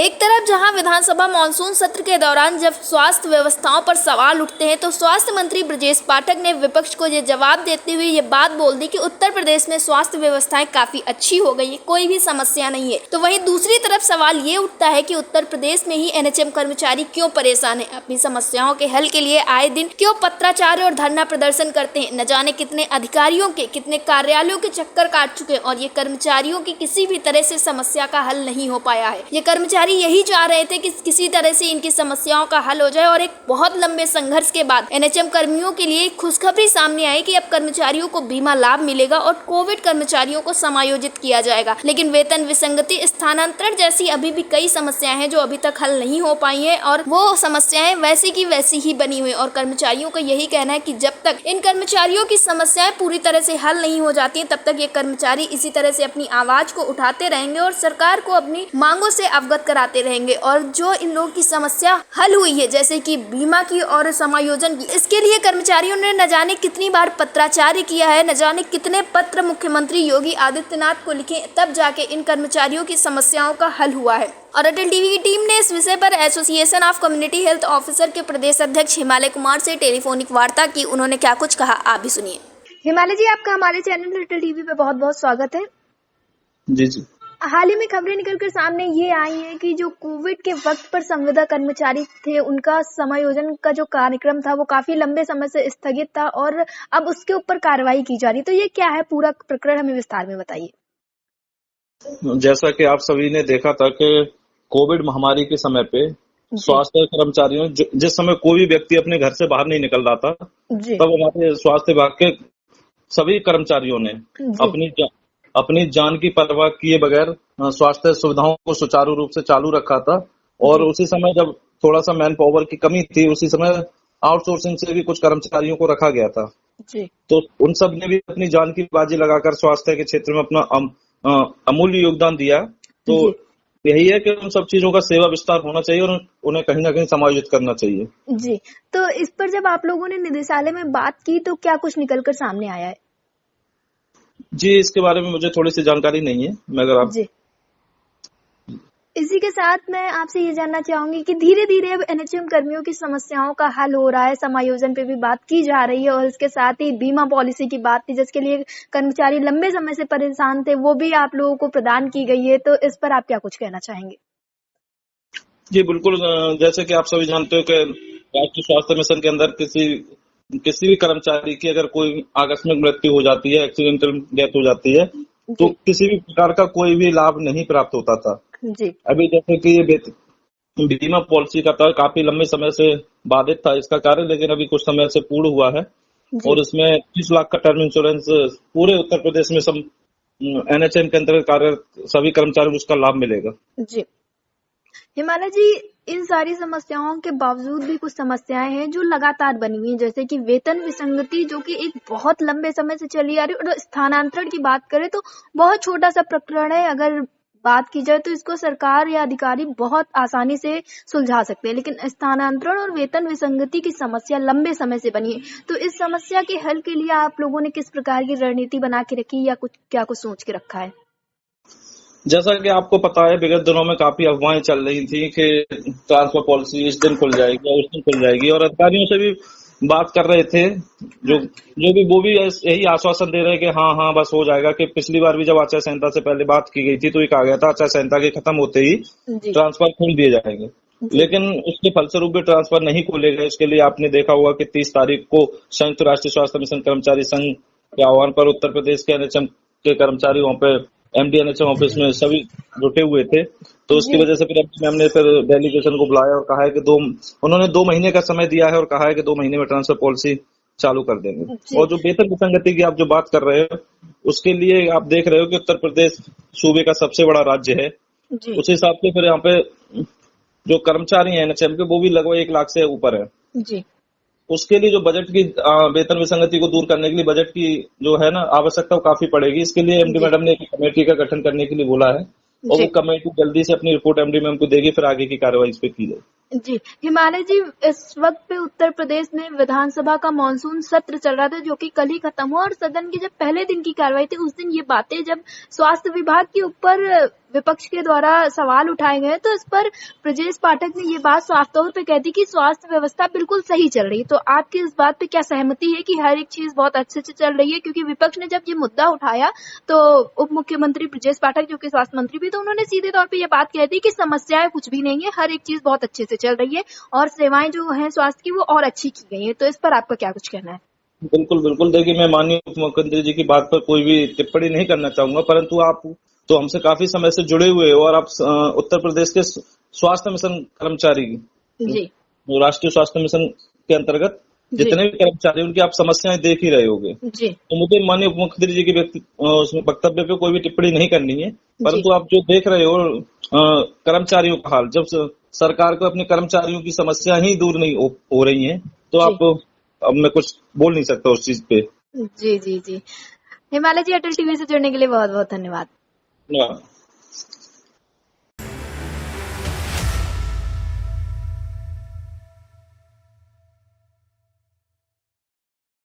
एक तरफ जहां विधानसभा मानसून सत्र के दौरान जब स्वास्थ्य व्यवस्थाओं पर सवाल उठते हैं तो स्वास्थ्य मंत्री ब्रजेश पाठक ने विपक्ष को ये जवाब देते हुए ये बात बोल दी कि उत्तर प्रदेश में स्वास्थ्य व्यवस्थाएं काफी अच्छी हो गई है, कोई भी समस्या नहीं है। तो वहीं दूसरी तरफ सवाल ये उठता है कि उत्तर प्रदेश में ही एनएचएम कर्मचारी क्यों परेशान है, अपनी समस्याओं के हल के लिए आए दिन क्यों पत्राचार और धरना प्रदर्शन करते हैं। न जाने कितने अधिकारियों के कितने कार्यालयों के चक्कर काट चुके हैं और ये कर्मचारियों की किसी भी तरह से समस्या का हल नहीं हो पाया है। ये कर्मचारी यही चाह रहे थे कि किसी तरह से इनकी समस्याओं का हल हो जाए और एक बहुत लंबे संघर्ष के बाद एनएचएम कर्मियों के लिए खुशखबरी सामने आई कि अब कर्मचारियों को बीमा लाभ मिलेगा और कोविड कर्मचारियों को समायोजित किया जाएगा। लेकिन वेतन विसंगति, स्थानांतरण जैसी अभी भी कई समस्याएं हैं जो अभी तक हल नहीं हो पाई है और वो समस्याएं वैसी की वैसी ही बनी हुई। और कर्मचारियों का यही कहना है कि जब तक इन कर्मचारियों की समस्याएं पूरी तरह से हल नहीं हो जाती तब तक ये कर्मचारी इसी तरह से अपनी आवाज को उठाते रहेंगे और सरकार को अपनी मांगों से अवगत कराते रहेंगे। और जो इन लोगों की समस्या हल हुई है जैसे कि बीमा की और समायोजन की, इसके लिए कर्मचारियों ने न जाने कितनी बार पत्राचार किया है, न जाने कितने पत्र मुख्यमंत्री योगी आदित्यनाथ को लिखे, तब जाके इन कर्मचारियों की समस्याओं का हल हुआ है। और अटल टीवी की टीम ने इस विषय पर association of community health officer के प्रदेश अध्यक्ष हिमालय कुमार से टेलीफोनिक वार्ता की। उन्होंने क्या कुछ कहा, आप भी सुनिए। हिमालय जी, आपका हमारे चैनल अटल टीवी पे बहुत बहुत स्वागत है। जी। हाल ही में खबरें निकलकर सामने ये आई हैं कि जो कोविड के वक्त पर संविदा कर्मचारी थे उनका समायोजन का जो कार्यक्रम था वो काफी लंबे समय से स्थगित था और अब उसके ऊपर कार्रवाई की जा रही। तो ये क्या है पूरा प्रकरण, हमें विस्तार में बताइए। जैसा कि आप सभी ने देखा था कि कोविड महामारी के समय पे स्वास्थ्य कर्मचारियों, जिस समय कोई भी व्यक्ति अपने घर से बाहर नहीं निकल रहा था, तब हमारे स्वास्थ्य विभाग के सभी कर्मचारियों ने अपनी जान की परवाह किए बगैर स्वास्थ्य सुविधाओं को सुचारू रूप से चालू रखा था। और उसी समय जब थोड़ा सा मैन पावर की कमी थी, उसी समय आउटसोर्सिंग से भी कुछ कर्मचारियों को रखा गया था। तो उन सब ने भी अपनी जान की बाजी लगाकर स्वास्थ्य के क्षेत्र में अपना अमूल्य योगदान दिया। तो यही है कि उन सब चीजों का सेवा विस्तार होना चाहिए और उन्हें कहीं ना कहीं समायोजित करना चाहिए। जी, तो इस पर जब आप लोगों ने निदेशालय में बात की तो क्या कुछ निकलकर सामने आया है? जी, इसके बारे में मुझे थोड़ी सी जानकारी नहीं है, मगर आप जी। इसी के साथ मैं आपसे ये जानना चाहूंगी कि धीरे धीरे अब एनएचएम कर्मियों की समस्याओं का हल हो रहा है, समायोजन पे भी बात की जा रही है और इसके साथ ही बीमा पॉलिसी की बात थी जिसके लिए कर्मचारी लंबे समय से परेशान थे, वो भी आप लोगों को प्रदान की गई है। तो इस पर आप क्या कुछ कहना चाहेंगे? जी बिल्कुल, जैसे कि आप सभी जानते हो कि राष्ट्रीय स्वास्थ्य मिशन के अंदर किसी भी कर्मचारी की अगर कोई आकस्मिक मृत्यु हो जाती है, एक्सीडेंटल डेथ हो जाती है, तो किसी भी प्रकार का कोई भी लाभ नहीं प्राप्त होता था। जी। अभी जैसे कि ये बीमा पॉलिसी का था, काफी लंबे समय से बाधित था इसका कार्य, लेकिन अभी कुछ समय से पूर्ण हुआ है और इसमें 30 लाख का टर्म इंश्योरेंस पूरे उत्तर प्रदेश में सब एनएचएम के अंतर्गत कार्यरत सभी कर्मचारियों को उसका लाभ मिलेगा। जी हिमालय जी, इन सारी समस्याओं के बावजूद भी कुछ समस्याएं हैं जो लगातार बनी हुई हैं, जैसे कि वेतन विसंगति जो कि एक बहुत लंबे समय से चली आ रही है। और स्थानांतरण की बात करें तो बहुत छोटा सा प्रकरण है, अगर बात की जाए तो इसको सरकार या अधिकारी बहुत आसानी से सुलझा सकते हैं, लेकिन स्थानांतरण और वेतन विसंगति की समस्या लंबे समय से बनी है। तो इस समस्या के हल के लिए आप लोगों ने किस प्रकार की रणनीति बना के रखी या क्या कुछ सोच के रखा है? जैसा कि आपको पता है, विगत दिनों में काफी अफवाहें चल रही थी कि ट्रांसफर पॉलिसी इस दिन खुल जाएगी, उस दिन खुल जाएगी, और अधिकारियों से भी बात कर रहे थे जो भी वो भी यही आश्वासन दे रहे हैं कि हाँ बस हो जाएगा। कि पिछली बार भी जब आचार संहिता से पहले बात की गई थी तो ये कहा गया था आचार संहिता के खत्म होते ही ट्रांसफर खोल दिए जाएंगे, लेकिन उसके फलस्वरूप भी ट्रांसफर नहीं खोले गए। इसके लिए आपने देखा होगा कि 30 तारीख को संयुक्त राष्ट्रीय स्वास्थ्य मिशन कर्मचारी संघ के आह्वान पर उत्तर प्रदेश के एनएचएम के कर्मचारी वहाँ पे एमडी एनएचएम ऑफिस में सभी जुटे हुए थे। तो उसकी वजह से फिर हमने डेलीगेशन को बुलाया और कहा है कि उन्होंने 2 महीने का समय दिया है और कहा है कि 2 महीने में ट्रांसफर पॉलिसी चालू कर देंगे। और जो वेतन विसंगति की आप जो बात कर रहे हो, उसके लिए आप देख रहे हो कि उत्तर प्रदेश सूबे का सबसे बड़ा राज्य है। उस हिसाब से फिर यहाँ पे जो कर्मचारी है एनएचएम के, वो भी लगभग 1 लाख से ऊपर है। उसके लिए जो बजट की वेतन विसंगति को दूर करने के लिए बजट की जो है ना आवश्यकता काफी पड़ेगी। इसके लिए एमडी मैडम ने एक कमेटी का गठन करने के लिए बोला है और वो कमेटी जल्दी से अपनी रिपोर्ट एमडी मैम को देगी, फिर आगे की कार्रवाई इस पे की जाएगी। जी हिमालय जी, इस वक्त पे उत्तर प्रदेश में विधानसभा का मानसून सत्र चल रहा था जो कि कल ही खत्म हुआ और सदन की जब पहले दिन की कार्रवाई थी उस दिन ये बातें जब स्वास्थ्य विभाग के ऊपर विपक्ष के द्वारा सवाल उठाए गए, तो इस पर ब्रजेश पाठक ने ये बात साफ तौर पे कह दी कि स्वास्थ्य व्यवस्था बिल्कुल सही चल रही है। तो आपकी इस बात पे क्या सहमति है कि हर एक चीज बहुत अच्छे से चल रही है? क्योंकि विपक्ष ने जब ये मुद्दा उठाया तो उप मुख्यमंत्री ब्रजेश पाठक, जो कि स्वास्थ्य मंत्री भी, तो उन्होंने सीधे तौर पर ये बात कह दी कि समस्याएं कुछ भी नहीं है, हर एक चीज बहुत अच्छे से चल रही है और सेवाएं जो है स्वास्थ्य की वो और अच्छी की गई है। तो इस पर आपका क्या कुछ कहना है? बिल्कुल बिल्कुल, देखिए मैं माननीय उप मुख्यमंत्री जी की बात पर कोई भी टिप्पणी नहीं करना चाहूंगा, परंतु आप तो हमसे काफी समय से जुड़े हुए हो और आप उत्तर प्रदेश के स्वास्थ्य मिशन कर्मचारी, जी राष्ट्रीय स्वास्थ्य मिशन के अंतर्गत जी जितने भी कर्मचारी उनकी आप समस्याएं देख ही रहे होगे। जी तो मुझे माननीय उप मुख्यमंत्री जी के उसमें वक्तव्य पे कोई भी टिप्पणी नहीं करनी है, जी परंतु आप जो देख रहे हो कर्मचारियों का हाल, जब सरकार को अपने कर्मचारियों की समस्या ही दूर नहीं हो रही है, तो जी आप अब मैं कुछ बोल नहीं सकता उस चीज पे। जी जी जी। हिमालय जी, अटल टीवी से जुड़ने के लिए बहुत बहुत धन्यवाद। हाँ।